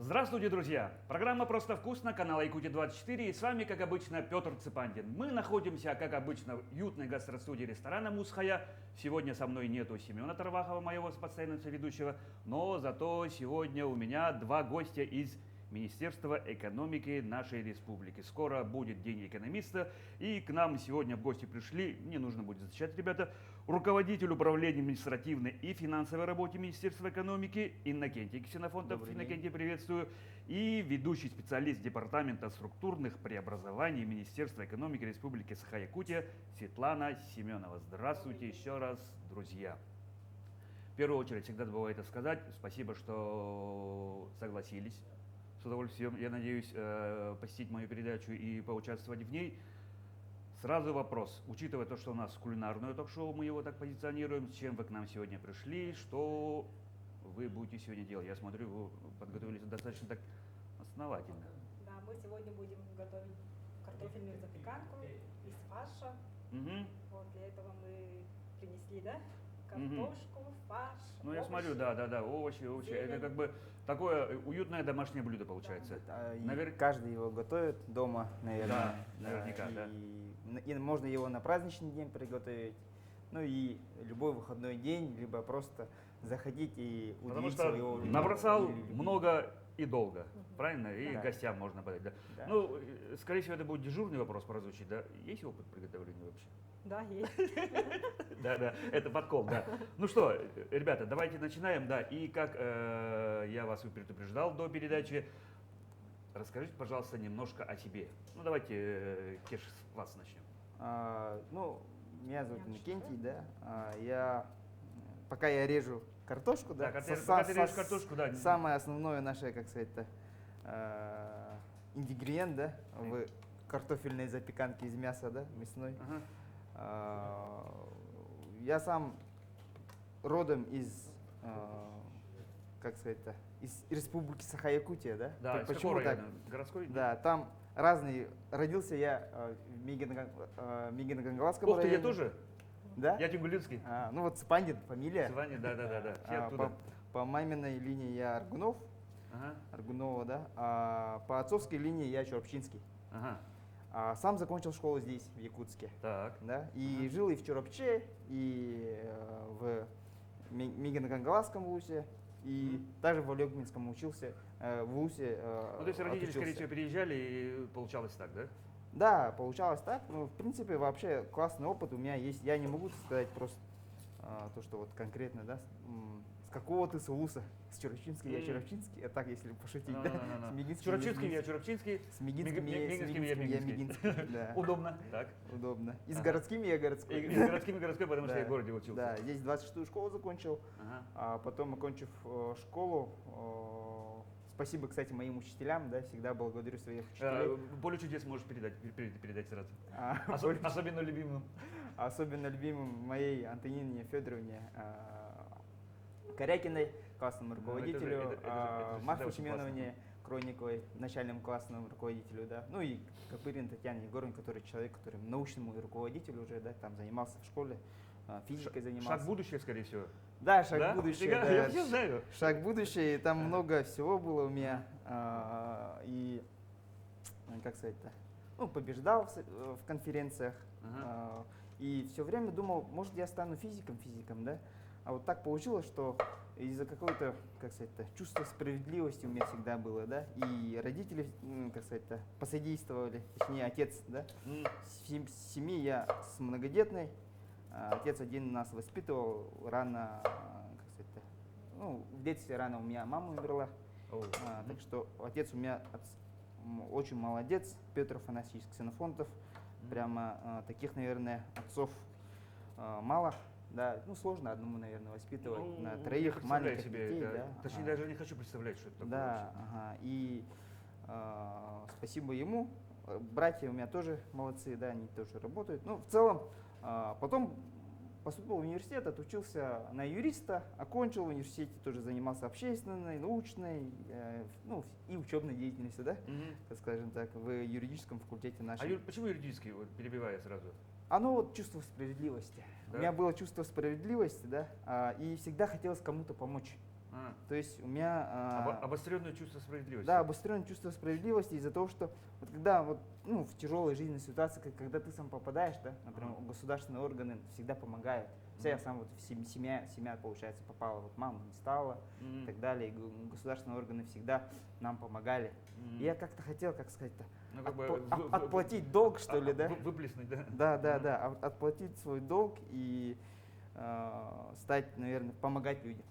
Здравствуйте, друзья! Программа «Просто вкусно», канал Якутия-24, и с вами, как обычно, Петр Цыпандин. Мы находимся, как обычно, в уютной гастростудии ресторана «Мусхая». Сегодня со мной нету Семена Тарвахова, моего постоянного соведущего, но зато сегодня у меня два гостя из Министерства экономики нашей республики. Скоро будет День экономиста, и к нам сегодня в гости пришли, не нужно будет зачать, ребята, руководитель управления административной и финансовой работы Министерства экономики Иннокентий Ксенофонтов. Иннокентий, приветствую. И ведущий специалист Департамента структурных преобразований Министерства экономики Республики Саха-Якутия Светлана Семенова. Здравствуйте еще раз, друзья. В первую очередь, всегда забываю это сказать, спасибо, что согласились. С удовольствием, я надеюсь, посетить мою передачу и поучаствовать в ней. Сразу вопрос. Учитывая то, что у нас кулинарное ток-шоу, мы его так позиционируем, с чем вы к нам сегодня пришли, что вы будете сегодня делать? Я смотрю, вы подготовились достаточно так основательно. Да, мы сегодня будем готовить картофельную запеканку из фарша. Вот для этого мы принесли, да, картошку, фарш. Ну, я смотрю, да, овощи. Зелень. Это как бы такое уютное домашнее блюдо получается. Каждый его готовит дома, наверное. Да, наверняка, да. И можно его на праздничный день приготовить. Ну и любой выходной день, либо просто заходить и Потому удивить что своего набросал много и долго, правильно? И Да. гостям можно подать. Да. Да. Ну, скорее всего, это будет дежурный вопрос прозвучит, да? Есть опыт приготовления вообще? Да, есть. Да, это подкол, да. Ну что, ребята, давайте начинаем, да. И как я вас предупреждал до передачи, расскажите, пожалуйста, немножко о себе. Ну, давайте, Кеш, с вас начнем. Меня зовут Иннокентий, да. Пока я режу картошку, да. Пока ты режешь картошку, да. Самое основное наше, как сказать, ингредиент, да, в картофельной запеканке из мяса, да, мясной. Я сам родом из, как сказать, из республики Саха-Якутия, да? Да, из почему какого так? района? Городской? Да, там разные. Родился я в Мегино-Гангаласском Ух ты, районе. я тоже. Да? Я Тюнгулинский. Ну вот Цыпандин, фамилия. Цыпандин, да. Все оттуда. По маминой линии я Аргунов, Аргунова, да. А по отцовской линии я Чоропчинский. Сам закончил школу здесь, в Якутске. Так. Да? И жил и в Чоропче, и в Мегино-Гангаласском вузе, и также в Олегминском учился, в вузе. Ну, то есть родители, скорее всего, переезжали, и получалось так, да? Да, получалось так. Ну, в принципе, вообще классный опыт у меня есть. Я не могу сказать просто то, что вот конкретно, да, с какого ты соуса? С Чоропчинский я Чоропчинский, а так, если пошутить, да? С Чоропчинским я Чоропчинский, с Мегинским я Мегинский. Да. Удобно, так. Удобно. И с городскими я городской. И с городским городской, потому что я в городе учился. Да, здесь 26-ю школу закончил, а потом, окончив школу, спасибо, кстати, моим учителям, да, всегда благодарю своих учителей. Поле чудес можешь передать сразу. Особенно любимым моей Антонине Федоровне Корякиной, классному руководителю, Марфу Семеновне Крониковой, начальному классному руководителю, да, ну и Копырин Татьяне Егоровне, который человек, который научному руководителю уже, да, там занимался в школе, физикой занимался. Шаг в будущее, скорее всего. Да, шаг в будущее. Да. Я все знаю. Шаг в будущее, там много всего было у меня. И, как сказать-то, ну, побеждал в конференциях. И все время думал, может, я стану физиком, да. А вот так получилось, что из-за какого-то, как сказать-то, чувства справедливости у меня всегда было, да. И родители, как сказать-то, посодействовали, точнее, отец, да. В семье я с многодетной. Отец один нас воспитывал рано, как сказать, ну, в детстве рано у меня мама умерла, так что отец у меня очень молодец, Петр Афанасьевич Ксенофонтов, прямо таких, наверное, отцов мало, да, ну сложно одному, наверное, воспитывать на троих маленьких детей, да. Точнее, даже не хочу представлять, что это такое. Да, и спасибо ему. Братья у меня тоже молодцы, да, они тоже работают. Ну, в целом, потом поступил в университет, отучился на юриста, окончил в университете, тоже занимался общественной, научной, ну, и учебной деятельностью, да, так скажем так, в юридическом факультете нашем. А почему юридический, вот, перебивая сразу? Оно вот чувство справедливости. Да? У меня было чувство справедливости, да, и всегда хотелось кому-то помочь. А. То есть у меня... Обостренное чувство справедливости. Да, обостренное чувство справедливости из-за того, что вот когда вот, ну, в тяжелой жизненной ситуации, когда ты сам попадаешь, да, например, государственные органы всегда помогают. Я сам вот семья, получается, попала, вот мама не стала и так далее. И государственные органы всегда нам помогали. И я как-то хотел, как сказать-то, Ну, как бы отплатить долг, что ли, да? Выплеснуть, да? Да, отплатить свой долг и стать, наверное, помогать людям.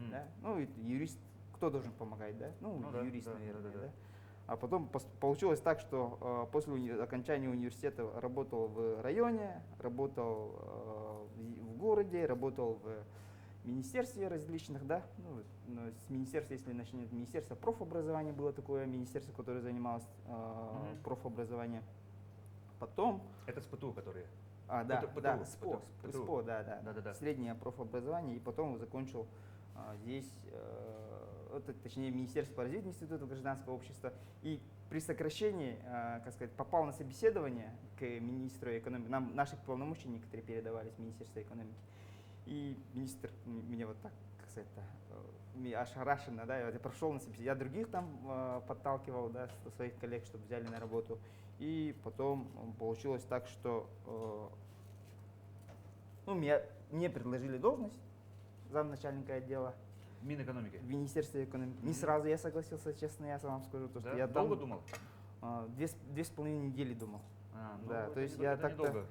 Да? Ну, и юрист, кто должен помогать, да? Ну, да, юрист, да, наверное, да. да. А потом получилось так, что после окончания университета работал в районе, работал в городе, работал в министерстве различных, да. Ну, с министерства, если начнем, министерство профобразования было такое министерство, которое занималось профобразованием. Потом... Это СПТУ, которые? Да, СПО, СПО, да. Среднее профобразование, и потом закончил здесь, точнее, Министерство по развитию Института гражданского общества. И при сокращении, как сказать, попал на собеседование к министру экономики. Нам наши полномочия некоторые передавались в Министерство экономики. И министр меня вот так, как сказать, ошарашенно, да, я прошел на собеседование. Я других там подталкивал, да, своих коллег, чтобы взяли на работу. И потом получилось так, что мне предложили должность замначальника отдела. Минэкономики? В Министерстве экономики. Не сразу я согласился, честно, я вам скажу. То, что Да? я Долго думал? 2,5 недели думал. Ну, да, это то есть не, я это так-то... недолго.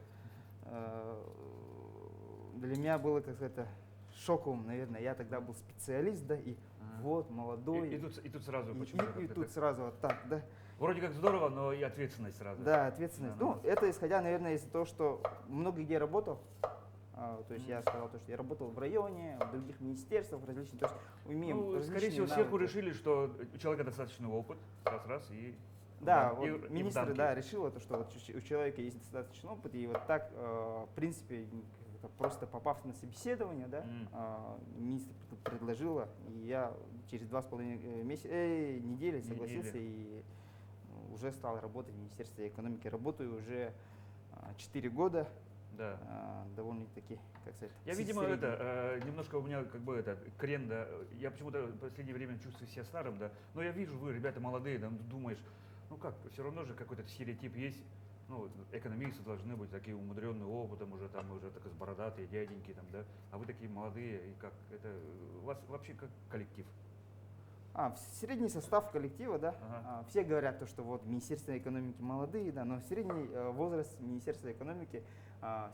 Для меня было как-то шоковым, наверное. Я тогда был специалист, да, и вот, молодой. И тут сразу почему-то. И тут сразу вот так, да. Вроде как здорово, но и ответственность сразу. Да, ответственность. Да, ну, это исходя, наверное, из-за того, что много где работал. То есть я сказал, что я работал в районе, в других министерствах, различных. То есть имеем скорее всего, навыки. сверху решили, что у человека достаточный опыт, раз, и... Да, и вот в министр, дамке. да, решил это, что вот у человека есть достаточный опыт, и вот так, в принципе, просто попав на собеседование, да, министр предложила, и я через 2,5 недели согласился и уже стал работать в Министерстве экономики. Работаю уже 4 года. Да. Довольно-таки, как сказать, Я, видимо, средний. немножко у меня как бы крен, да, я почему-то в последнее время чувствую себя старым, да, но я вижу, вы, ребята молодые, да, думаешь, ну как, все равно же какой-то стереотип есть, ну, экономисты должны быть такие умудренные опытом, уже так бородатые дяденьки, там, да, а вы такие молодые, и как, это, у вас вообще как коллектив? Средний состав коллектива, да. Ага. Все говорят, то, что вот Министерство экономики молодые, да, но средний возраст Министерства экономики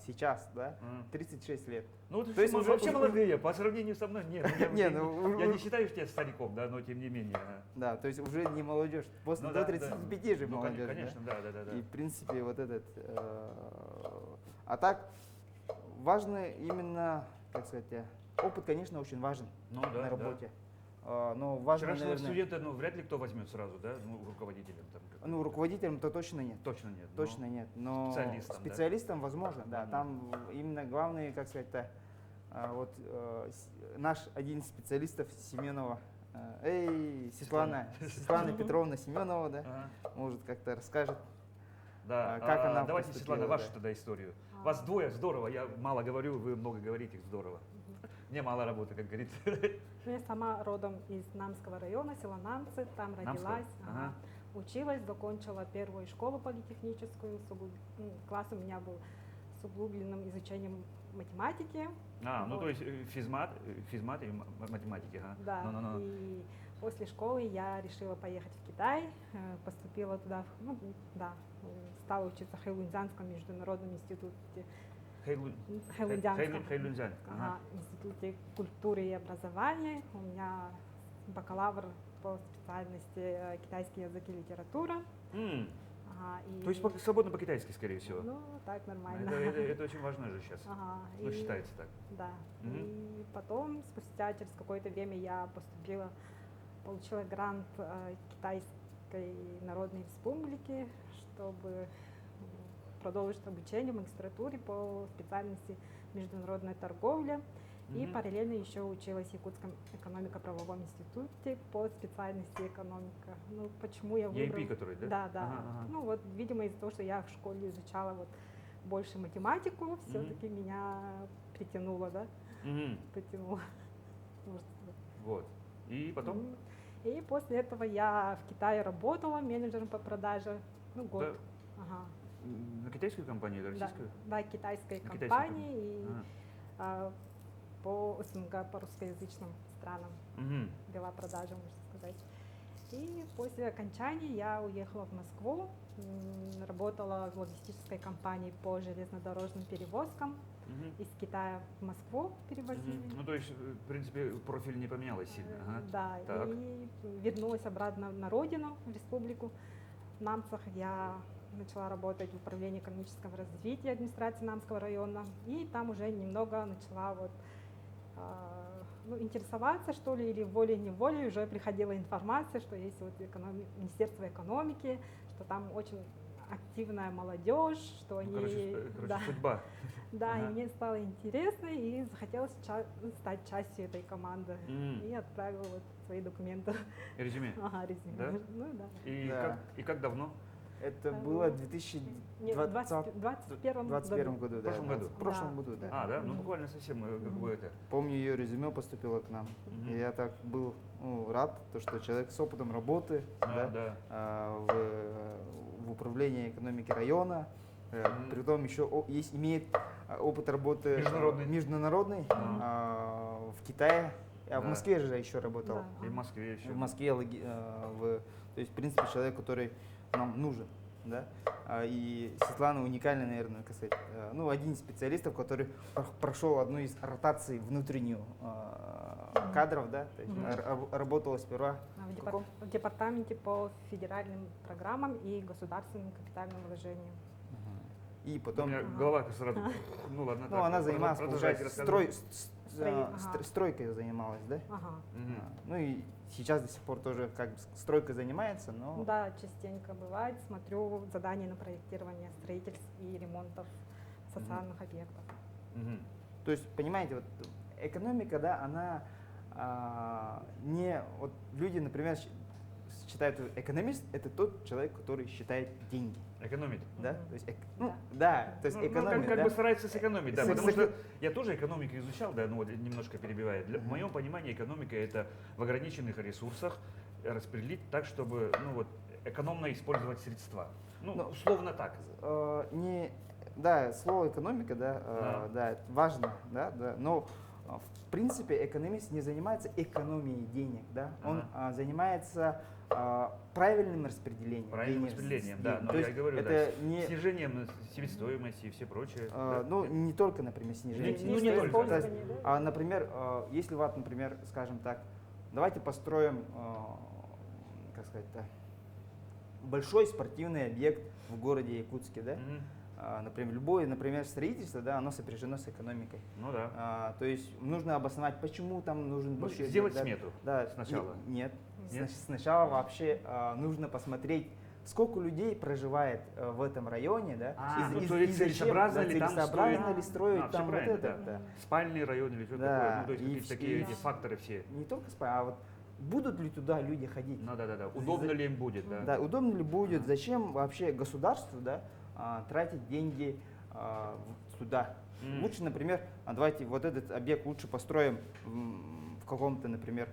сейчас, да, 36 лет. Ну, вот То есть вообще молодые, по сравнению со мной, нет. Я Не, не считаю тебя стариком, да, но тем не менее. Да, то есть уже не молодежь, после до 35 же молодежь. Конечно, да. И в принципе вот этот... А так, важно именно, как сказать, опыт, конечно, очень важен на работе. Но важно, Вчерашнего наверное... студента, ну, вряд ли кто возьмет сразу, да, ну, руководителем. Там, ну, руководителем-то точно нет. Точно нет. Точно нет, но специалистом возможно, да. Там именно главное, как сказать-то, вот наш один из специалистов Семенова, Светлана Петровна Семенова, да, может как-то расскажет. Да, как она давайте, поступила, Светлана, вашу да. тогда историю. Вас двое, здорово, я мало говорю, вы много говорите, здорово. Мне мало работы, как говорится. Я сама родом из Намского района, села Намцы, там родилась. Ага. Училась, закончила первую школу политехническую. Класс у меня был с углубленным изучением математики. Ну то есть физмат и математики. Ага. Да, и после школы я решила поехать в Китай, поступила туда, стала учиться в Хэйлунцзянском международном институте. Хэйлунцзян. Институте культуры и образования. У меня бакалавр по специальности китайский язык и литература. То есть свободно по-китайски, скорее всего. Ну, так, нормально. Это очень важно же сейчас. Считается так. Да. И потом, спустя через какое-то время я получила грант Китайской Народной Республики, чтобы продолжить обучение в магистратуре по специальности международная торговля. И параллельно еще училась в Якутском экономико-правовом институте по специальности экономика. Ну, почему я выбрала... EIP, который, да? Да. Ага. Ну, вот, видимо, из-за того, что я в школе изучала вот больше математику, все-таки меня притянуло, да? Притянуло. Вот. И потом? И после этого я в Китае работала менеджером по продаже, ну, год. Да. Ага. На китайскую компанию или Да, российскую? да, китайской На китайской компании и Ага. по СНГ, по русскоязычным странам Мгм. вела продажи, можно сказать. И после окончания я уехала в Москву, работала в логистической компании по железнодорожным перевозкам. Мгм. Из Китая в Москву перевозили. Мгм. Ну, то есть, в принципе, профиль не поменялось сильно. Ага. Да, Так. и вернулась обратно на родину, в республику. В Намцах я начала работать в управлении экономического развития администрации Намского района. И там уже немного начала вот, ну, интересоваться, что ли, или волей-неволей уже приходила информация, что есть вот Министерство экономики, что там очень активная молодежь, что Ну, они... короче, да. судьба. Да, Ага. и мне стало интересно, и захотелось стать частью этой команды. И отправила вот свои документы. Резюме. Ага, резюме. Да? Ну да. Да. И как давно? Это Э, было в Нет, в 21 2021 году, В прошлом году? В прошлом Да. году, да. А, да? Ну, Мгм. буквально совсем как бы это. Помню, ее резюме поступило к нам. Мгм. И я так был рад, то, что человек с опытом работы Да, да. в управлении экономики района, Мгм. при том еще имеет опыт работы Международный. международный в Китае. А в Да. Москве же еще работал. Да. И в Москве еще. В Москве, то есть, в принципе, человек, который нам нужен. Да? И Светлана уникальная, наверное, как сказать, ну, один из специалистов, который прошел одну из ротаций внутреннюю кадров, да, то есть Мгм. работала сперва В в каком? в департаменте по федеральным программам и государственным капитальным вложениям. И У потом, меня голова сразу. Ну ладно, ну, так, она занималась, продолжайте получается, рассказывать. Ага. стройкой занималась, да? Ага. Мгм. Ну и сейчас до сих пор тоже как бы стройкой занимается, но Да, частенько бывает. Смотрю задания на проектирование строительств и ремонтов социальных объектов. Мгм. то есть, понимаете, вот экономика, да, она не, вот люди, например, считают, экономист – это тот человек, который считает деньги, Экономить. да? Мгм. То есть, да, то есть Ну, экономия, как да? бы старается сэкономить, да, Сэк- потому сэк- что я тоже экономику изучал, да, ну вот немножко перебивая. В Мгм. моем понимании экономика это в ограниченных ресурсах распределить так, чтобы, ну вот, экономно использовать средства. Ну, Ну, условно так. Да, слово экономика, да, да, это важно, да, но в принципе экономист не занимается экономией денег, да, он занимается правильным распределением. Правильным денег, распределением, да, но То я есть и говорю, да, это не, снижением себестоимости и все прочее. Да. ну, не только, например, снижение Не- ну, не себестоимости, только. то есть, Использование, да? например, если вот, например, скажем так, давайте построим, как сказать-то, большой спортивный объект в городе Якутске, да, Мгм. например, любое, например, строительство, да, оно сопряжено с экономикой. Ну да. То есть нужно обосновать, почему там нужен Ну, большой сделать объект, смету да, сначала. Нет. Нет? Сначала вообще нужно посмотреть, сколько людей проживает в этом районе, да, ну, то есть целесообразно ли там целесообразно строить? ли строить всё там вот правильно, это, да. да. Спальный район или что Да, такое, ну то есть и какие-то вс- такие и эти вс- факторы все. Не только а вот будут ли туда люди ходить? Ну да. Удобно ли им будет, да? Да, удобно ли будет, Ага. зачем вообще государству, да, тратить деньги туда? Лучше, например, давайте вот этот объект лучше построим в каком-то, например,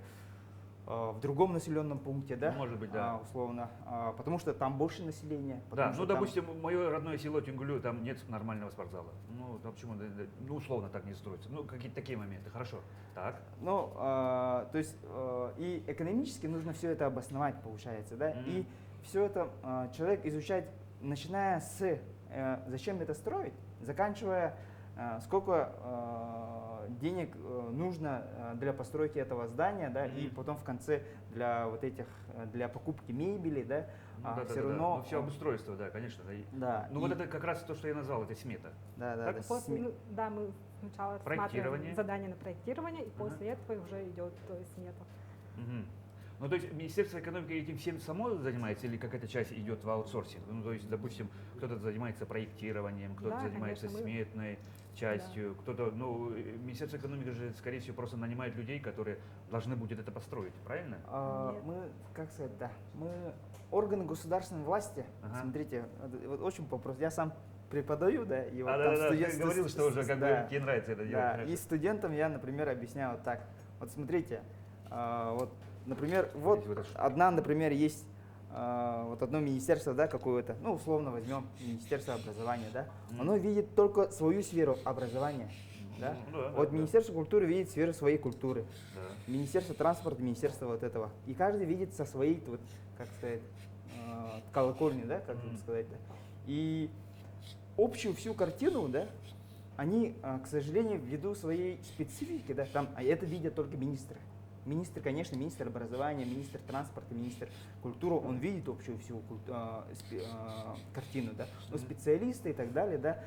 в другом населенном пункте, да? Может быть, да. Условно, потому что там больше населения. Да, потому ну что там- допустим, мое родное село Тюнгулю, там нет нормального спортзала. Ну, там почему, ну условно так не строится. Ну, какие-то такие моменты, хорошо. Так. Ну, то есть и экономически нужно все это обосновать, получается, да? Мгм. И все это человек изучать, начиная с зачем это строить, заканчивая сколько денег нужно для постройки этого здания, да, и Мгм. потом в конце для вот этих, для покупки мебели, да, Ну, все равно... Ну, все обустройство, да, конечно. Да. Да, Ну, вот это как раз то, что я назвал, это смета. да, так, да, После, ну, да, мы сначала Проектирование. рассматриваем задание на проектирование, и после этого уже идет смета. Мгм. Ну, то есть Министерство экономики этим всем само занимается или какая-то часть идет в аутсорсинг? Ну, то есть, допустим, кто-то занимается проектированием, кто-то Да, занимается конечно, мы- сметной частью, кто-то, ну, Министерство экономики же, скорее всего, просто нанимает людей, которые должны будет это построить, правильно? Нет. Мы, как сказать, да, мы органы государственной власти. Ага. Смотрите, вот очень попросту. Я сам преподаю, да, и вот Да, там ты говорил, что уже как да, бы тебе нравится это делать. да, хорошо. и студентам я, например, объясняю вот так. Вот смотрите, Вот, например, вот Здесь вот это что? одна, например, есть вот одно министерство, да, какое-то, ну, условно возьмем Министерство образования, да, оно видит только свою сферу образования, да. Ну да, Вот да. Министерство культуры видит сферу своей культуры, Да. Министерство транспорта, Министерство вот этого. И каждый видит со своей, вот, как сказать, колокольни, да, как сказать, да. И общую всю картину, да, они, к сожалению, ввиду своей специфики, да, там, это видят только министры. Министр, конечно, министр образования, министр транспорта, министр культуры, он видит общую всю картину, да. Но специалисты и так далее, да,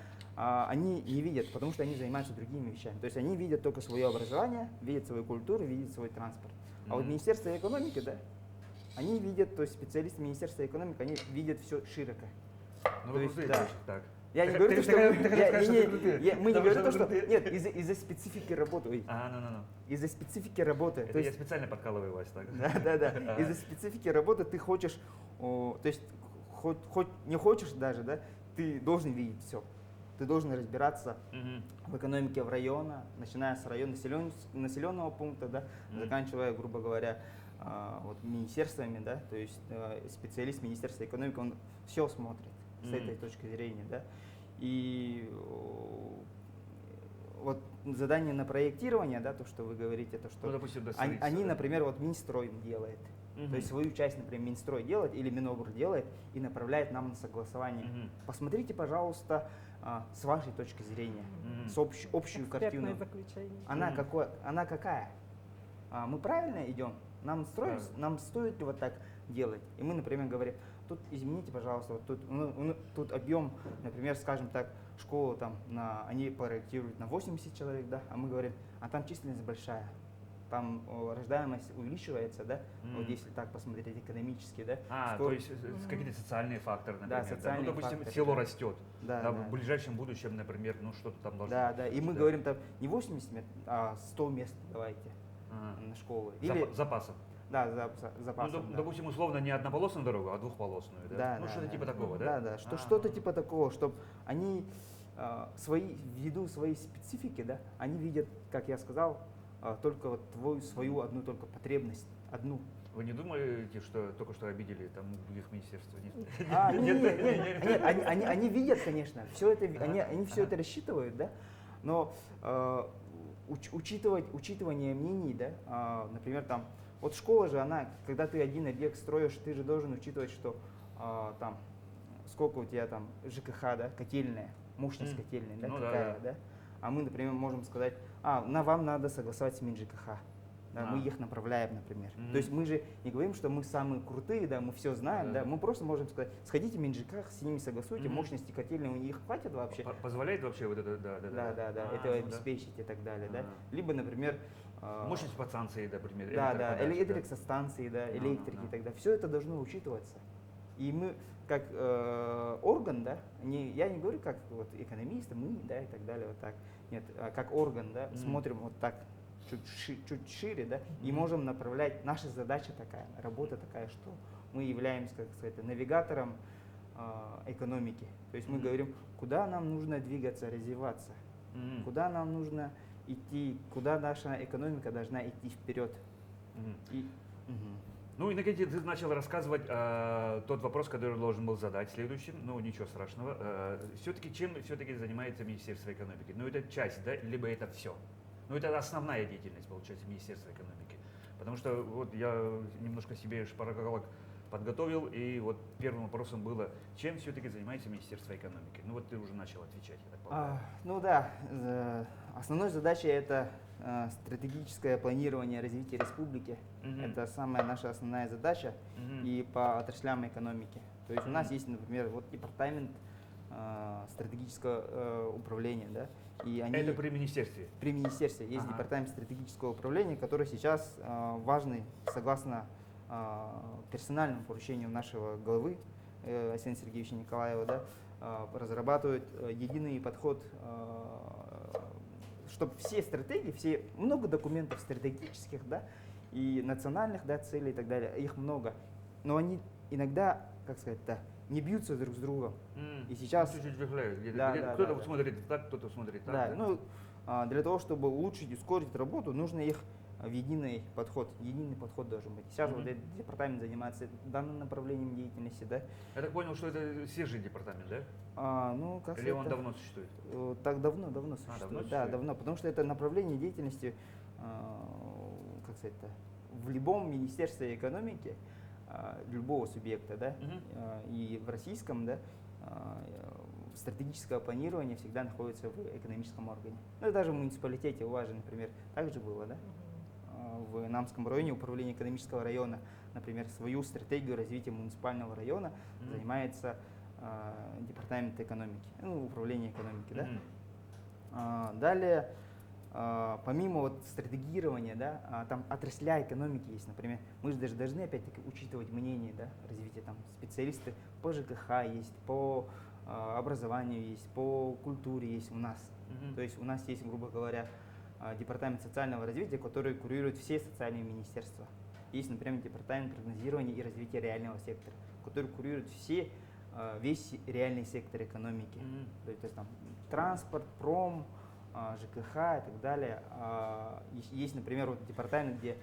они не видят, потому что они занимаются другими вещами. То есть они видят только свое образование, видят свою культуру, видят свой транспорт. А вот Министерство экономики, да, они видят, то есть специалисты Министерства экономики, они видят все широко. Ну, То вы есть, крутые, да. значит, так. Я не Ты- говорю, ты- что ты- мы- ты хотел я- сказать, что не- ты крутые. мы не Потому говорим, что что крутые. нет, из-за специфики работы, ой, Ну. из-за специфики работы. Это То я есть, специально подкалываю вас так. да. Из-за специфики работы ты хочешь, то есть хоть не хочешь даже, да, ты должен видеть все. Ты должен разбираться Мгм. в экономике в района, начиная с района населенного пункта, да, заканчивая, грубо говоря, вот министерствами, да, то есть специалист Министерства экономики, он все смотрит с этой точки зрения, да. И вот задание на проектирование, да, то, что вы говорите, то, что Ну, допустим, до они, столицы, да. например, вот Минстрой делает. Мгм. То есть свою часть, например, Минстрой делает или Минобр делает и направляет нам на согласование. Мгм. Посмотрите, пожалуйста, с вашей точки зрения, Мгм. с общую Экспертное картину. заключение. Она какая? Мы правильно идем? Нам стоит ли вот так делать? И мы, например, говорим, тут измените, пожалуйста, вот тут объем, например, скажем так, школу там, они проектируют на 80 человек, да, а мы говорим, а там численность большая. Там рождаемость увеличивается, да, вот если так посмотреть экономически, да. То есть какие-то социальные факторы, например. социальные Ну, допустим, факторы, село да. растет. Да, В ближайшем будущем, например, ну что-то там должно Да, быть. да, и мы говорим там не 80 мест, а 100 мест давайте Ага. на школы. Или, Запасов. да, Ну, запасом, да. допустим, условно, не однополосную дорогу, а двухполосную, да? Да, Ну, да, что-то да. типа такого, да? Да, что-то типа такого, чтобы они ввиду своей специфики, да, они видят, как я сказал, только вот свою одну только потребность, одну. Вы не думаете, что только что обидели там других министерств? Нет, они видят, конечно, все это, они все это рассчитывают, да, но учитывание мнений, да, например, там, вот школа же, она, когда ты один объект строишь, ты же должен учитывать, что там, сколько у тебя там ЖКХ, да, котельная, мощность котельной, да, Ну какая, да. А мы, например, можем сказать, вам надо согласовать с МинЖКХ. Да, мы их направляем, например. То есть мы же не говорим, что мы самые крутые, да, мы все знаем, да, мы просто можем сказать, сходите в МинЖКХ, с ними согласуйте, мощности котельной у них хватит вообще. Позволяет вообще вот это, да. Это обеспечить и так далее, да. Либо, например, мощность подстанции, например. да, электростанции, да, электрики и так далее. Все это должно учитываться. И мы, как орган, да, я не говорю как вот экономисты, мы, да, и так далее, вот так. Нет, как орган, да, смотрим вот так, чуть шире, да, и можем направлять. Наша задача такая, работа такая, что мы являемся, как сказать, навигатором экономики. То есть мы говорим, куда нам нужно двигаться, развиваться, куда нам нужно идти, куда наша экономика должна идти вперед. Ну и наконец ты начал рассказывать тот вопрос, который должен был задать следующим. Ну ничего страшного. Все-таки чем все-таки занимается Министерство экономики? Ну это часть, да, либо это все? Ну это основная деятельность, получается, Министерства экономики. Потому что вот я немножко себе шпаргалок подготовил, и вот первым вопросом было, чем все-таки занимается Министерство экономики? Ну вот ты уже начал отвечать, я так понимаю. Ну да, основной задачей это стратегическое планирование развития республики. Это самая наша основная задача и по отраслям экономики. То есть у нас есть, например, вот департамент стратегического управления, да, и они Это при министерстве? При министерстве есть департамент стратегического управления, который сейчас важный, согласно персональному поручению нашего главы Арсения Сергеевича Николаева, да, разрабатывает единый подход, чтобы все стратегии, много документов стратегических, да, и национальных, да, целей и так далее, их много, но они иногда, как сказать, да, не бьются друг с другом. И сейчас чуть-чуть вихляют. Кто-то смотрит так, кто-то смотрит так. Да, ну, для того, чтобы улучшить, ускорить работу, нужно их в единый подход должен быть. Сейчас вот этот департамент занимается данным направлением деятельности, да. Я так понял, что это свежий департамент, да? Ну, как Или он сказать, давно существует? так давно существует. давно Да, существует? давно, потому что это направление деятельности, как сказать, в любом министерстве экономики, любого субъекта, да, и в российском, да, стратегическое планирование всегда находится в экономическом органе. Ну и даже в муниципалитете у вас же, например, так же было, да? В Намском районе управление экономического района, например, свою стратегию развития муниципального района занимается департамент экономики, ну, управление экономики, да? Далее, помимо вот стратегирования, да, там отрасля экономики есть, например, мы же даже должны опять-таки учитывать мнение, да, развития, там специалисты по ЖКХ есть, по образованию есть, по культуре есть у нас. То есть у нас есть, грубо говоря, департамент социального развития, который курирует все социальные министерства. Есть, например, департамент прогнозирования и развития реального сектора, который курирует весь реальный сектор экономики. То есть там транспорт, пром, ЖКХ и так далее. Есть, например, вот департамент, где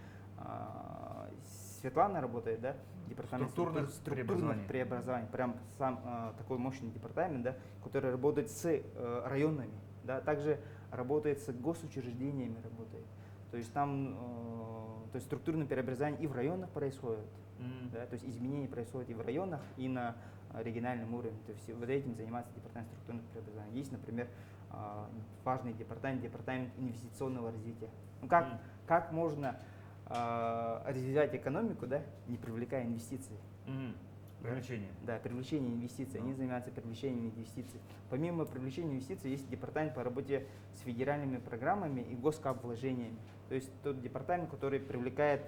Светлана работает, да, департамент Структурных преобразований. Прям сам такой мощный департамент, да, который работает с районами, да, также работает с госучреждениями, работает. То есть там то есть структурное преобразование и в районах происходит, да, то есть изменения происходят и в районах, и на региональном уровне. То есть вот этим занимается департамент структурных преобразований. Есть, например, важный департамент инвестиционного развития. Ну, как можно развивать экономику, да, не привлекая инвестиции? Привлечение. Да, привлечение инвестиций. Они занимаются привлечением инвестиций. Помимо привлечения инвестиций есть департамент по работе с федеральными программами и госкапвложениями. То есть тот департамент, который привлекает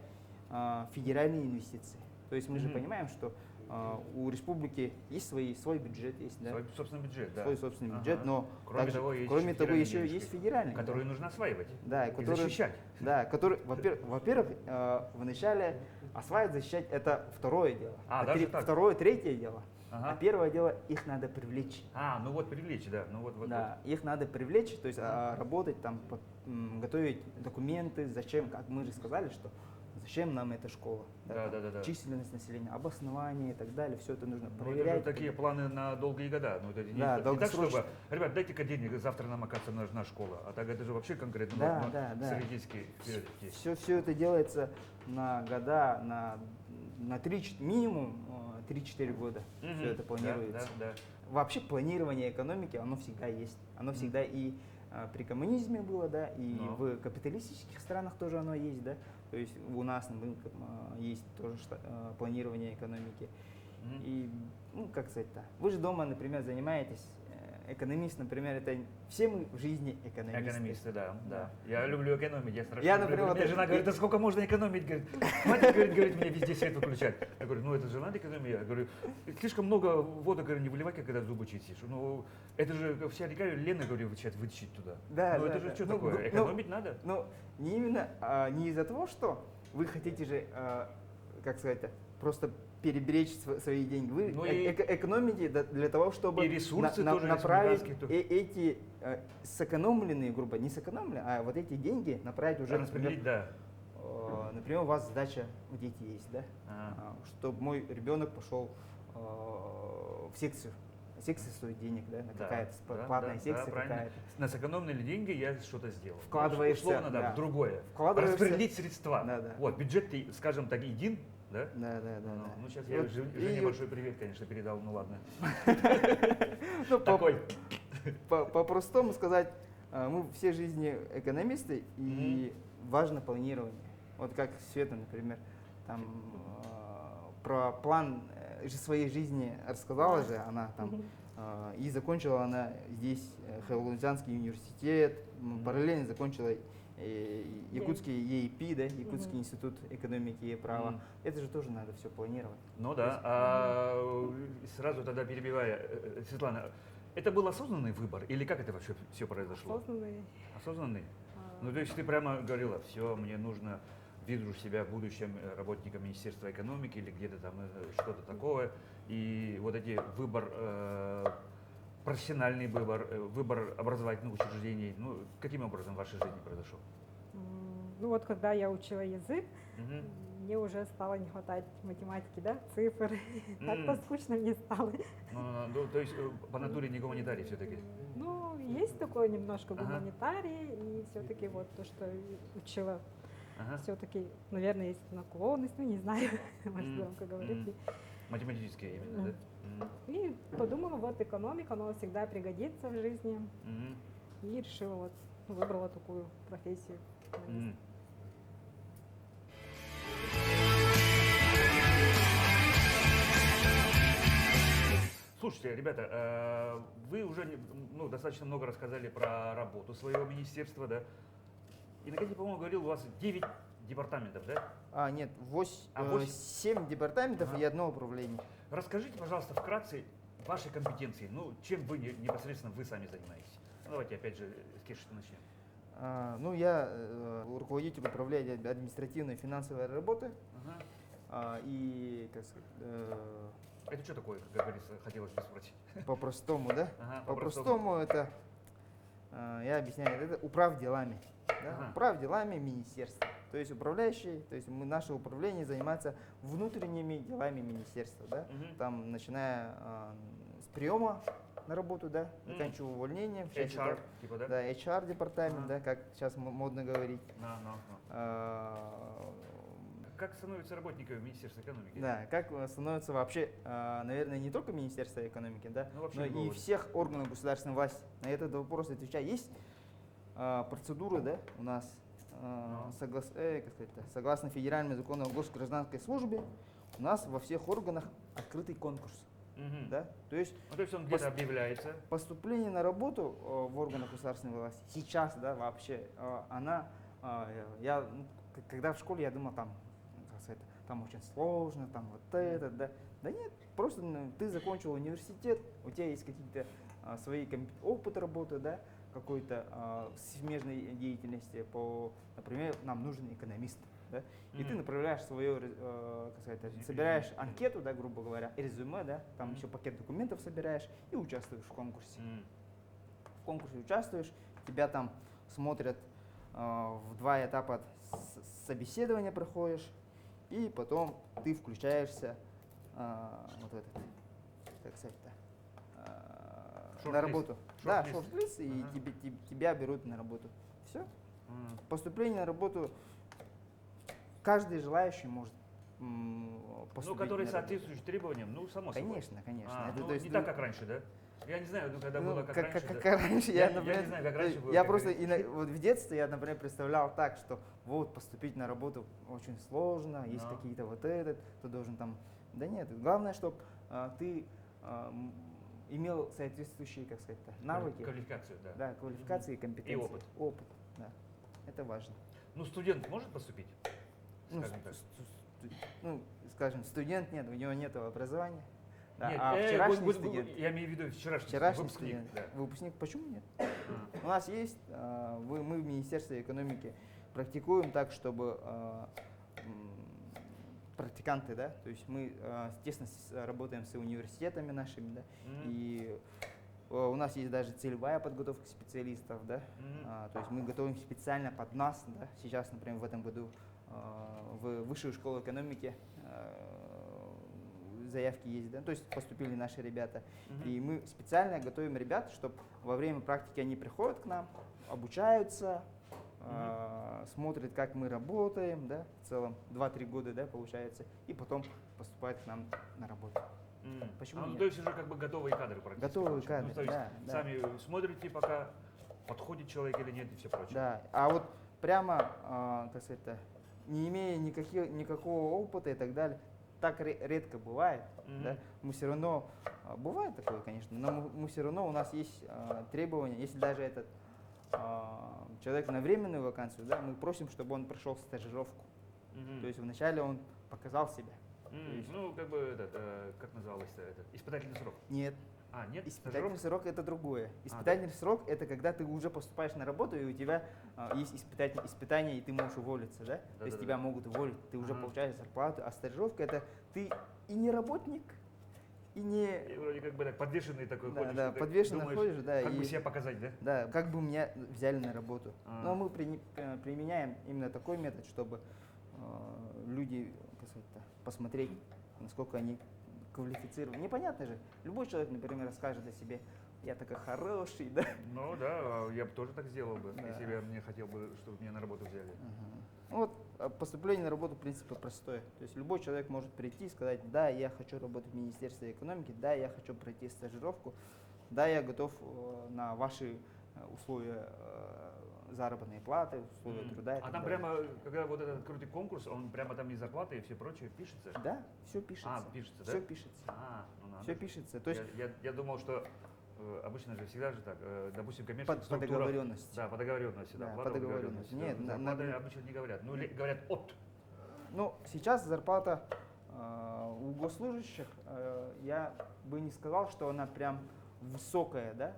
федеральные инвестиции. То есть мы же понимаем, что у республики есть свой бюджет, есть, да? Свой собственный бюджет, да. Свой собственный бюджет, но кроме того, еще есть федеральный. Который нужно осваивать Да, и защищать. Да, который, во-первых, вначале осваивать, защищать — это второе дело. Даже так? Второе, третье дело. А первое дело, их надо привлечь. Ну вот привлечь, да. Да, их надо привлечь, то есть работать там, готовить документы, зачем, как мы же сказали, что зачем нам эта школа, Да. численность населения, обоснование и так далее, все это нужно Это проверять. же такие планы на долгие года. Ну, это не так, долгосрочно. чтобы, ребят, дайте-ка денег, завтра нам, оказывается, нужна школа. А так это же вообще конкретно стратегические приоритеты. Все это делается на года, на минимум 3-4 года. Все это планируется. Да. Вообще планирование экономики, оно всегда есть. Оно всегда и при коммунизме было, да, и в капиталистических странах тоже оно есть, да. То есть у нас есть тоже планирование экономики. И, ну, как сказать-то, вы же дома, например, занимаетесь, экономист, например, это все мы в жизни экономисты. Экономисты, да. Я люблю экономить, я страшно Я, люблю. например, Мне жена говорит, да сколько можно экономить? Говорит, хватит, говорит, мне везде свет выключать. Я говорю, это же надо экономить. Я говорю, слишком много воды, говорю, не выливай, когда зубы чистишь. Ну, это же вся река Лена, говорю, вытащить туда. Это же что такое? Экономить надо? Ну, не именно, не из-за того, что вы хотите же, как сказать-то, просто переберечь свои деньги. Вы экономите для того, чтобы и ресурсы тоже направить эти сэкономленные, грубо, не сэкономленные, а вот эти деньги направить уже, например, у вас задача, дети есть, да, чтобы мой ребенок пошел в секцию. Секция стоит денег, да, какая-то платная секция какая-то. На сэкономленные деньги я что-то сделал. Вкладываешься, условно, в другое. Вкладываешься. Распределить средства. Вот, бюджет, скажем так, един, да? Да. Ну, сейчас я Жене большой привет, конечно, передал, ну ладно. Такой. По-простому сказать, мы все жизни экономисты, и важно планирование. Вот как Света, например, там про план своей жизни рассказала же, она там, и закончила она здесь Хэллоузянский университет, параллельно закончила Якутский ЕИП, да, Якутский институт экономики и права. Это же тоже надо все планировать. Ну да, сразу тогда перебивая, Светлана, это был осознанный выбор или как это вообще все произошло? Осознанный? Ну то есть ты прямо говорила, все, мне нужно, вижу себя будущим работником Министерства экономики или где-то там что-то такое, и вот эти выбор, профессиональный выбор, выбор образовательных учреждений, ну каким образом в вашей жизни произошел? Ну вот когда я учила язык, Мгм. мне уже стало не хватать математики, да, цифр. Так-то М. скучно мне стало. Ну, то есть по натуре не гуманитарий все-таки. Ну, есть такое немножко Ага. гуманитарий, и все-таки вот то, что учила, Ага. все-таки, наверное, есть наклонность, ну не знаю, может М, громко говорить. м. Математические именно, да? Мгм. И подумала, вот экономика, она всегда пригодится в жизни. Мгм. И решила вот, выбрала такую профессию. Мгм. Слушайте, ребята, вы уже достаточно много рассказали про работу своего министерства, да? И Иннокентий, по-моему, говорил, у вас 9 департаментов, да? Нет, А, 8? 7 департаментов Ага. и одно управление. Расскажите, пожалуйста, вкратце ваши компетенции. Ну, чем вы непосредственно вы сами занимаетесь? Ну, давайте опять же с Кеши начнем. Я руководитель управления административной и финансовой работы. Ага. И, как сказать, Это что такое, как говорится, хотелось бы спросить? по-простому, да? Ага, По-простому это, я объясняю, это управ делами. Да? Ага. Управ делами министерства. То есть управляющий, то есть наше управление занимается внутренними делами министерства. Да? Мгм. Там, начиная с приема на работу, да, заканчивая увольнением. Сейчас HR, это, типа, да? да, HR департамент, Ага. да, как сейчас модно говорить. На. А, Как становятся работниками Министерства экономики? Да, как становится вообще, наверное, не только Министерство экономики, да, Ну, вообще но любого, и да. всех органов государственной власти. На этот вопрос отвечаю. Есть процедуры, да, у нас, согласно федеральному закону о госгражданской службе, у нас во всех органах открытый конкурс. Мгм. Да? То есть Ну, то есть он где-то объявляется. поступление на работу в органах государственной власти сейчас, да, вообще, когда в школе я думал, там очень сложно, там вот это, да. Да нет, просто ты закончил университет, у тебя есть какие-то свои опыт работы, да, какой-то смежной деятельности, например, нам нужен экономист, да, и ты направляешь свое, собираешь анкету, да, грубо говоря, резюме, да, там еще пакет документов собираешь и участвуешь в конкурсе. В конкурсе участвуешь, тебя там смотрят в 2 этапа собеседования проходишь, и потом ты включаешься на работу. Да, шорт-лист, и тебя берут на работу. Все. Поступление на работу каждый желающий может поступить. Ну, который на соответствует требованиям, ну, само собой. Конечно, конечно. Ну, не так, как раньше, да? Я не знаю, когда было как раньше. Как да. раньше, Я например, не знаю, как раньше было. я как просто говорится. вот в детстве я, например, представлял так, что вот поступить на работу очень сложно, есть какие-то ты должен там. Да нет, главное, чтобы ты имел соответствующие, как сказать, навыки. Квалификацию, да. Да, квалификации и компетенции. И опыт. Опыт, да. Это важно. Ну, студент может поступить? Ну, Скажем так. Скажем, студент нет, у него нет образования. Да, Нет, вчерашний студент. Я имею в виду вчерашний Вчерашний выпускник. студент. Да. Выпускник. Почему нет? У нас есть, мы в Министерстве экономики практикуем так, чтобы практиканты, да, то есть мы тесно работаем с университетами нашими, да, и у нас есть даже целевая подготовка специалистов, да, то есть мы готовим специально под нас, да, сейчас, например, в этом году в Высшую школу экономики заявки есть, да, то есть поступили наши ребята, и мы специально готовим ребят, чтобы во время практики они приходят к нам, обучаются, смотрят, как мы работаем, да, в целом 2-3 года, да, получается, и потом поступают к нам на работу. Почему Ну, нет? то есть уже как бы готовые кадры практически. Готовые получаются. кадры, Ну, то есть да. сами смотрите, пока подходит человек или нет и все прочее. Да, а вот прямо, как сказать, не имея никакого опыта и так далее, так редко бывает, да, мы все равно, бывает такое, конечно, но мы все равно, у нас есть требования, если даже этот человек на временную вакансию, да, мы просим, чтобы он прошел стажировку, то есть вначале он показал себя. есть- Ну, как бы, как называлось-то это? Испытательный срок. Нет, Нет? испытательный срок это другое. Испытательный срок это когда ты уже поступаешь на работу, и у тебя есть испытания, и ты можешь уволиться, да? То есть тебя могут уволить, ты уже получаешь зарплату, а стажировка это ты и не работник, и не... И вроде как бы так подвешенный такой Да, ходишь. да, ты подвешенно думаешь, ходишь, да, как бы и- себя показать, да? Да, как бы меня взяли на работу. А. Но мы применяем именно такой метод, чтобы люди, как сказать-то, посмотреть, насколько они квалифицированы. Непонятно же. Любой человек, например, расскажет о себе, я такой хороший, да? Ну да, я бы тоже так сделал бы, Да. если бы я мне хотел бы, чтобы меня на работу взяли. Ну вот поступление на работу, в принципе, простое. То есть любой человек может прийти и сказать, да, я хочу работать в Министерстве экономики, да, я хочу пройти стажировку, да, я готов на ваши условия заработной платы, условия труда. и А так там далее. прямо, когда вот этот крутый конкурс, он прямо там и зарплата, и все прочее пишется? Да, все пишется. А, пишется, да? Все пишется. А, ну надо. Все же. пишется. То есть Я думал, что обычно же всегда же так, допустим, коммерческая по структура. договоренности. Да, по договоренности, да, Да, плата по договоренности. Нет, да. на- Зарплаты обычно не говорят. Ну, или говорят от. Ну, сейчас зарплата у госслужащих, я бы не сказал, что она прям высокая, да?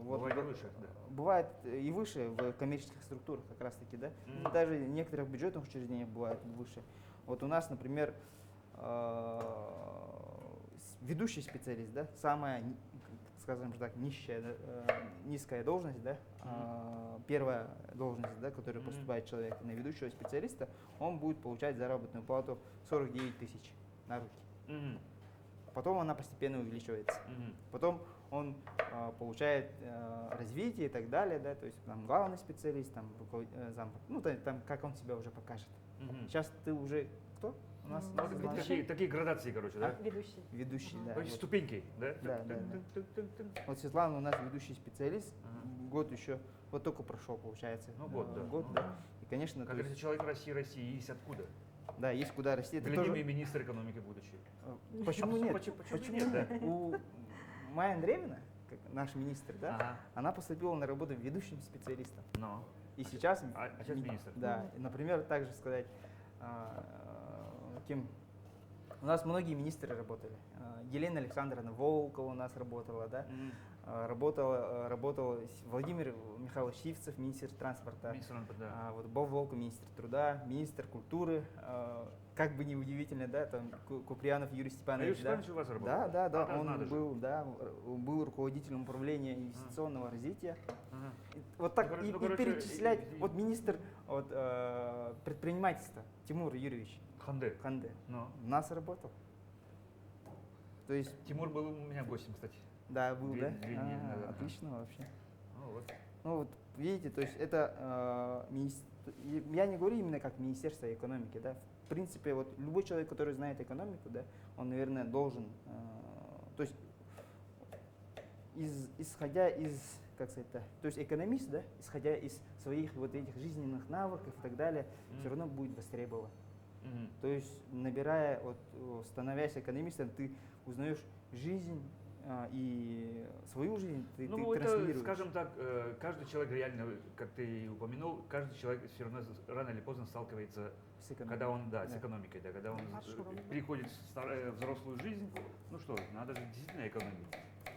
Бывает и выше, да. Бывает и выше в коммерческих структурах как раз таки, да? Мгм. Даже в некоторых бюджетных учреждениях бывает выше. Вот у нас, например, ведущий специалист, да, самая, скажем так, низкая, низкая должность, да, первая должность, да, которая Мгм. поступает человек на ведущего специалиста, он будет получать заработную плату 49 тысяч на руки. Мгм, Потом она постепенно увеличивается. мгм. Потом он получает развитие и так далее, да, то есть там главный специалист, там зам, ну там как он себя уже покажет. Мгм. Сейчас ты уже кто? У нас Ну, Ну, Светлана? ведущий. такие градации, короче, да? Ведущий. Ведущий, да. Короче, Вот. ступеньки, да? Да, да, Вот Светлана у нас ведущий специалист, Ага. год еще, вот только прошел, получается. Ну, год, да. Год, Ну, да. И, конечно, Как то говорится, есть, человек России есть откуда. да, есть куда расти. Это Глядим, тоже- и министр экономики будущий. Почему нет? Почему нет, да? У Майя Андреевна, как наш министр, да, Ага. она поступила на работу ведущим специалистом. Но. И сейчас... А сейчас министр. Да, и, например, также сказать, кем... У нас многие министры работали. Елена Александровна Волкова у нас работала, да. Мгм. Работал Владимир Михайлович Сивцев, министр транспорта. Министр, да. Вот Боб Волков, министр труда, министр культуры. Как бы неудивительно, да, там Куприянов Юрий А Юрий Степанович, да. Степанович у вас работал? Да, да, да, А, он надо же. был, да, был руководителем управления инвестиционного развития. Ага. Вот так Ну, и короче, перечислять. и- Вот министр вот, предпринимательства Тимур Юрьевич Ханде. Ханде Ну. у нас работал. То есть, Тимур был у меня гостем, кстати. да, был, да? Две недели назад. Отлично вообще. Ну, вот. Ну вот, видите, то есть это, я не говорю именно как Министерство экономики, да. В принципе, вот любой человек, который знает экономику, да, он, наверное, должен, то есть исходя из, как сказать, то есть экономист, да, исходя из своих вот этих жизненных навыков и так далее, все равно будет востребован. Мгм. То есть, набирая, вот, становясь экономистом, ты узнаешь жизнь и свою жизнь ты Ну, это, транслируешь. скажем так, каждый человек реально, как ты и упомянул, каждый человек все равно рано или поздно сталкивается, С экономикой. когда он, да, с Да. экономикой, да, когда он Маршрут. приходит в взрослую жизнь, ну что, надо же действительно экономить.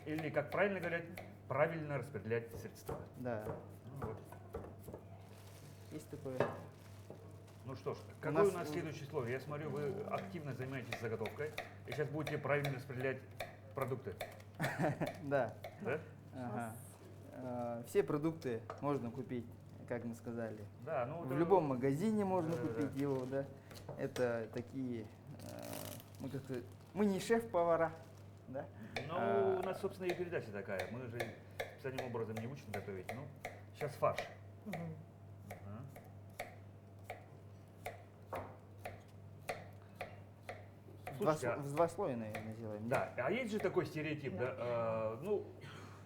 Или, как правильно говорят, правильно распределять средства. Да, Ну, вот. есть такое. Ну что ж, У какое нас у нас уже- следующее слово? Я смотрю, вы активно занимаетесь заготовкой, и сейчас будете правильно распределять продукты, Да. да? Ага. Все продукты можно купить, как мы сказали. Да, ну В это- любом магазине можно Да-да-да. купить его, да. Это такие, мы не шеф-повара, да. Ну, у нас, собственно, и передача такая. Мы же специальным образом не учим готовить. Ну, сейчас фарш. Мгм. Ага. Слушайте, В два слоя, наверное, сделаем. да, а есть же такой стереотип, да? Ну,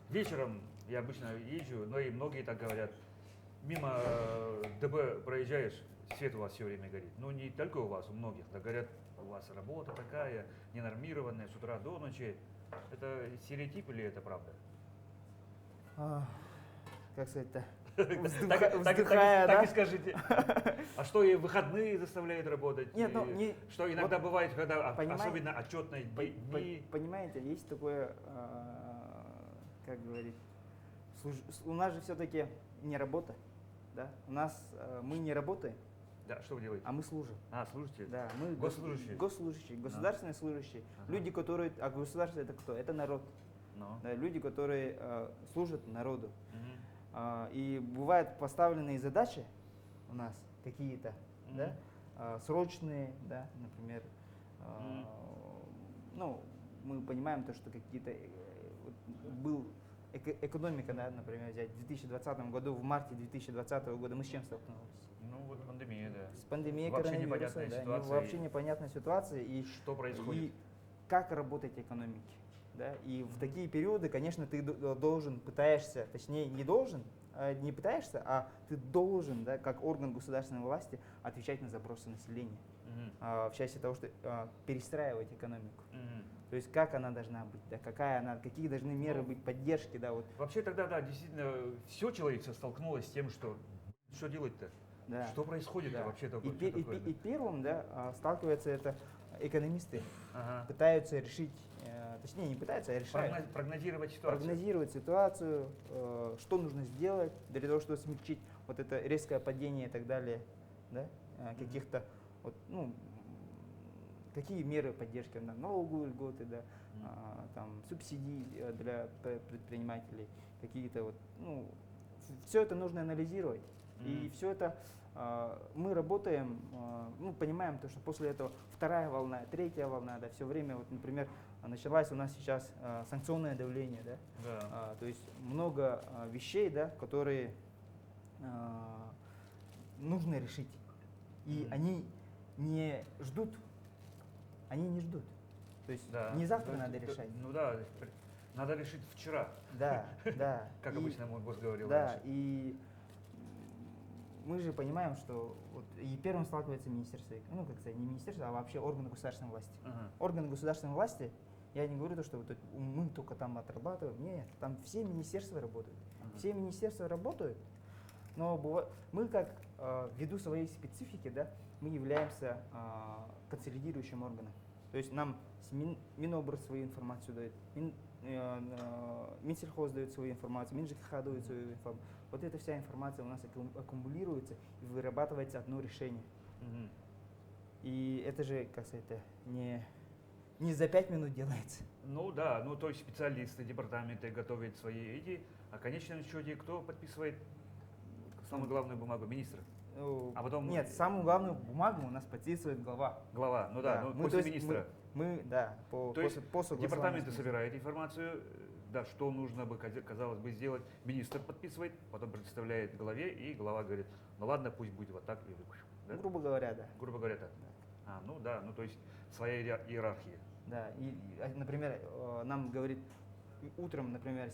вечером я обычно езжу, но и многие так говорят. Мимо ДБ проезжаешь, свет у вас все время горит. Ну, не только у вас, у многих. Да, говорят, у вас работа такая, ненормированная, с утра до ночи. Это стереотип или это правда? Как сказать-то? Так Вздыхая, так да? и скажите. А что и в выходные заставляет работать? Нет, ну, И не- что иногда вот бывает, когда понимаете- особенно отчетные дни. Понимаете, есть такое, как говорить, у нас же все-таки не работа, да? У нас мы не работаем, Да, что вы делаете? а мы служим. А, служите? Да, мы Госслужащие? госслужащие, государственные служащие. Ага. Люди, которые, а государство это кто? Это народ. Ну. Да, люди, которые служат народу. Мгм. И бывают поставленные задачи у нас какие-то, Мгм. да, срочные, да, например, Мгм. ну, мы понимаем то, что какие-то, вот был экономика, да, например, взять в 2020 году, в марте 2020 года мы с чем столкнулись? Ну вот пандемия, да. С пандемией Вообще коронавируса, непонятная да, ситуация. вообще непонятная ситуация, и Что происходит? и как работать экономике. Да? И в такие периоды, конечно, ты должен, пытаешься, точнее не должен, не пытаешься, а ты должен, да, как орган государственной власти, отвечать на запросы населения Мгм. в части того, что перестраивать экономику. Мгм. То есть как она должна быть, да, какая она, какие должны меры Ну, быть поддержки, да, вот, Вообще тогда, да, действительно, все человечество столкнулось с тем, что делать-то? да. Что происходит-то Да. вообще И, такое? пе- и, пе- и первым, да, сталкиваются это экономисты, Ага. пытаются решить, точнее не пытаются, а решают. Прогнозировать ситуацию. Прогнозировать ситуацию, что нужно сделать для того, чтобы смягчить вот это резкое падение и так далее, да, каких-то, вот, ну, какие меры поддержки, да, налоговые льготы, да, там, субсидии для предпринимателей, какие-то вот, ну, все это нужно анализировать. И Мгм. все это мы работаем, ну, понимаем то, что после этого вторая волна, третья волна, да, все время, вот, например, началась у нас сейчас санкционное давление, да, Да. то есть много вещей, да, которые нужно решить. И Мгм. они не ждут, они не ждут. То есть Да. не завтра То есть, надо решать. Ну да, надо решить вчера, Да, да. как И- обычно мой босс говорил Да, раньше. и мы же понимаем, что вот и первым сталкивается министерство, ну, как сказать, не министерство, а вообще органы государственной власти. Ага. Органы государственной власти, я не говорю то, что вот мы только там отрабатываем, нет, там все министерства работают. Ага. Все министерства работают, но мы как ввиду своей специфики, да, мы являемся консолидирующим органом. То есть нам Минобр свою информацию дает, Минсельхоз дает свою информацию, МинЖКХ дает свою информацию. Вот эта вся информация у нас аккумулируется и вырабатывается одно решение. Мгм. И это же, как сказать, не за 5 минут делается. Ну да, ну то есть специалисты, департаменты готовят свои эти, а в конечном счете кто подписывает самую главную бумагу? Министр. Ну, А потом- Нет, самую главную бумагу у нас подписывает глава. Глава, ну да, ну мы, после то есть, министра. Мы, да, То есть по согласованию департаменты с министром. собирают информацию, да, что нужно бы, казалось бы, сделать. Министр подписывает, потом представляет главе, и глава говорит, ну ладно, пусть будет вот так. И, да? Грубо говоря, да. Грубо говоря, так. Ну да, ну то есть своя иерархия. Да, например, нам говорит утром, например,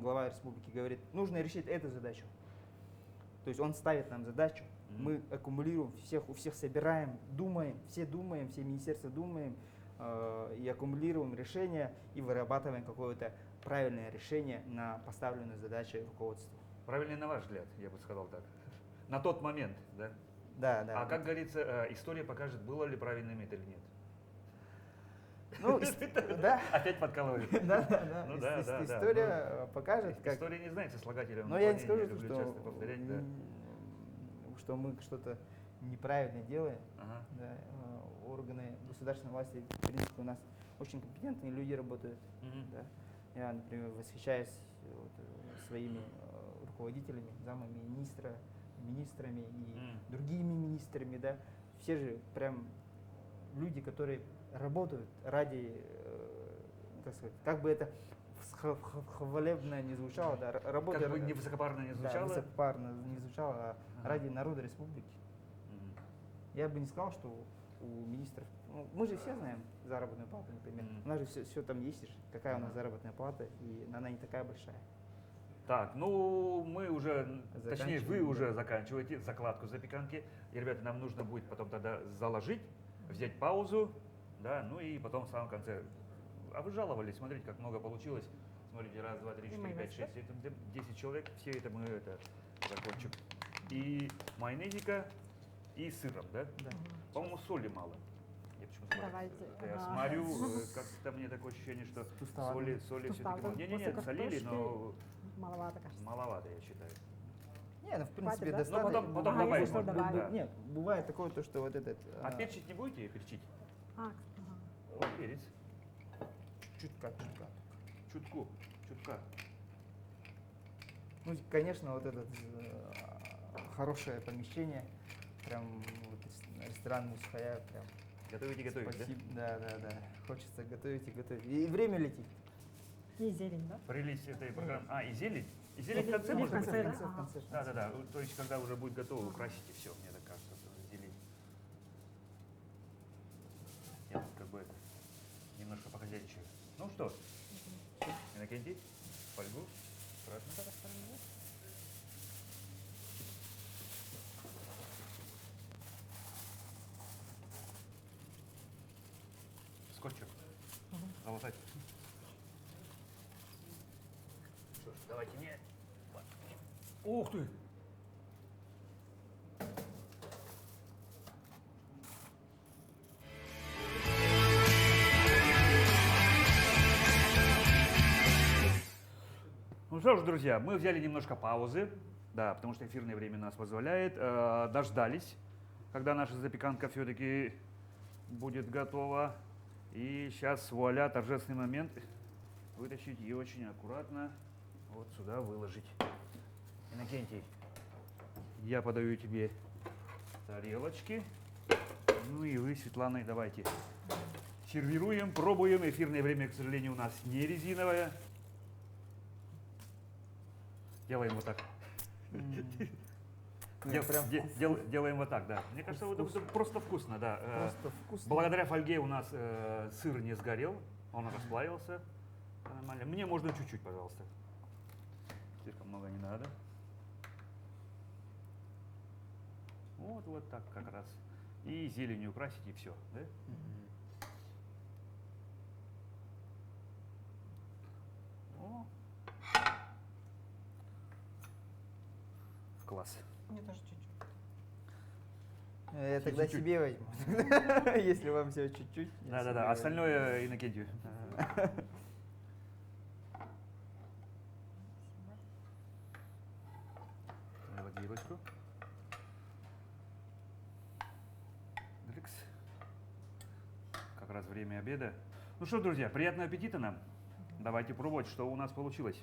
глава республики говорит, нужно решить эту задачу. То есть он ставит нам задачу, Мгм. мы аккумулируем у всех собираем, думаем, все министерства думаем, и аккумулируем решение и вырабатываем какое-то правильное решение на поставленную задачу руководства. Правильно, на ваш взгляд, я бы сказал так. На тот момент, да? Да, да. А как говорится, история покажет, было ли правильным это или нет. Ну, да. Опять подкалывали. Да. Ну да, да, да. История покажет, как. История не знает сослагательного Но я не скажу, наклонения, люблю часто повторять, да. что мы что-то неправильно делаем. Ага. Да, органы государственной власти, в принципе, у нас очень компетентные люди работают. Мгм. Да. Я, например, восхищаюсь своими руководителями, замами министрами и другими министрами. Да. Все же прям люди, которые работают ради, как сказать, как бы это хвалебно не звучало, да, работают. Как бы не высокопарно не Да, звучало. высокопарно не звучало, а Ага. ради народа республики. Мгм. Я бы не сказал, что у министров, ну, мы же все знаем заработную плату, например. Мгм. У нас же все там есть, какая у нас Ага. заработная плата, и она не такая большая. Так, ну мы уже, точнее вы Заканчиваем, уже да. заканчиваете закладку запеканки. И, ребята, нам нужно будет потом тогда заложить, взять паузу, да, ну и потом в самом конце. А вы жаловались, смотрите, как много получилось. Смотрите, раз, два, три, четыре, майонез, пять, шесть, семь, 10 человек, все это мы закончим. И майонезика, и сыром, да? Да. По-моему, соли мало. Я почему-то смотрю. Давайте, Я ага. смотрю, как-то мне такое ощущение, что Пустовато. соли все-таки Пустовато. мало. Не-не-не, После солили, картошки но маловато, кажется. маловато, я считаю. Не, ну в принципе Хватит, да? достаточно. потом Ага, добавить если что, можно. добавить. Да. Нет, бывает такое, то, что вот этот... А перчить не будете перчить? Ага. Вот перец. Чутка. Чутку. Чутка. Ну, конечно, вот этот хорошее помещение, прям вот ресторан Мусхая, прям Готовите, готовите, спасибо. Да? Хочется готовить и готовить. И время летит. И зелень, да? да? Релиз этой программы. А, и зелень? И зелень в Или- конце или в можно конце, быть? да? в конце. Да. То есть, когда уже будет готово, украсите все, мне так кажется, зелень. Я тут как бы немножко похозяйничаю. Ну что, Иннокентий, фольгу, аккуратно. Скотчем. Залатать. Что ж, давайте мне. Ух ты! Ну что ж, друзья, мы взяли немножко паузы, да, потому что эфирное время нас позволяет, дождались, когда наша запеканка все-таки будет готова. И сейчас, вуаля, торжественный момент, вытащить и очень аккуратно вот сюда выложить. Иннокентий, я подаю тебе тарелочки, ну и вы, Светлана, давайте сервируем, пробуем. Эфирное время, к сожалению, у нас не резиновое. Делаем вот так. Делаем вот так, да. Мне кажется, вот это просто вкусно, да. Просто вкусно. Благодаря фольге у нас сыр не сгорел, он расплавился нормально. Мне можно чуть-чуть, пожалуйста. Слишком много не надо. Вот так как раз. И зеленью украсить, и все, да? О. Класс. Мне тоже чуть-чуть. Я тогда Чуть-чуть. себе возьму. Если вам всего чуть-чуть. я себе Да. возьму. Остальное Иннокентию. Вот вилочку. Дрикс. Как раз время обеда. Ну что, друзья, приятного аппетита нам. Давайте пробовать, что у нас получилось.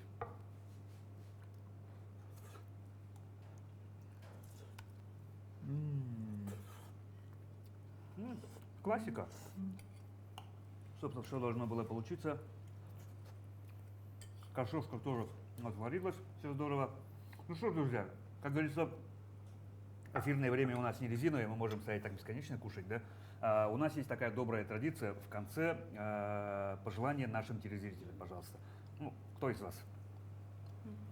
Классика. Собственно, что должно было получиться. Картошка тоже отварилась, все здорово. Ну что, друзья, как говорится, эфирное время у нас не резиновое, мы можем стоять так бесконечно кушать, да? У нас есть такая добрая традиция в конце пожелания нашим телезрителям, пожалуйста. Ну, кто из вас?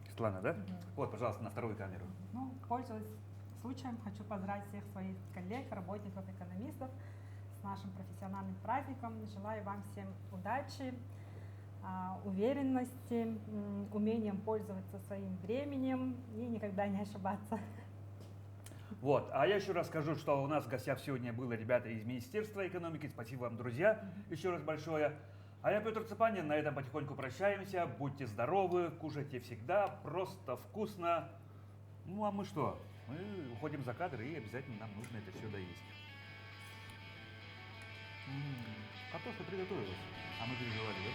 Светлана, да? Вот, пожалуйста, на вторую камеру. Ну, пользуясь случаем, хочу поздравить всех своих коллег, работников, экономистов с нашим профессиональным праздником. Желаю вам всем удачи, уверенности, умением пользоваться своим временем и никогда не ошибаться. Вот, а я еще раз скажу, что у нас в гостях сегодня было ребята из Министерства экономики. Спасибо вам, друзья, еще раз большое. А я, Петр Цепанин, на этом потихоньку прощаемся. Будьте здоровы, кушайте всегда, просто вкусно. Ну а мы что? Мы уходим за кадр, и обязательно нам нужно это все доесть. Картошка приготовилась, а мы переживали, да?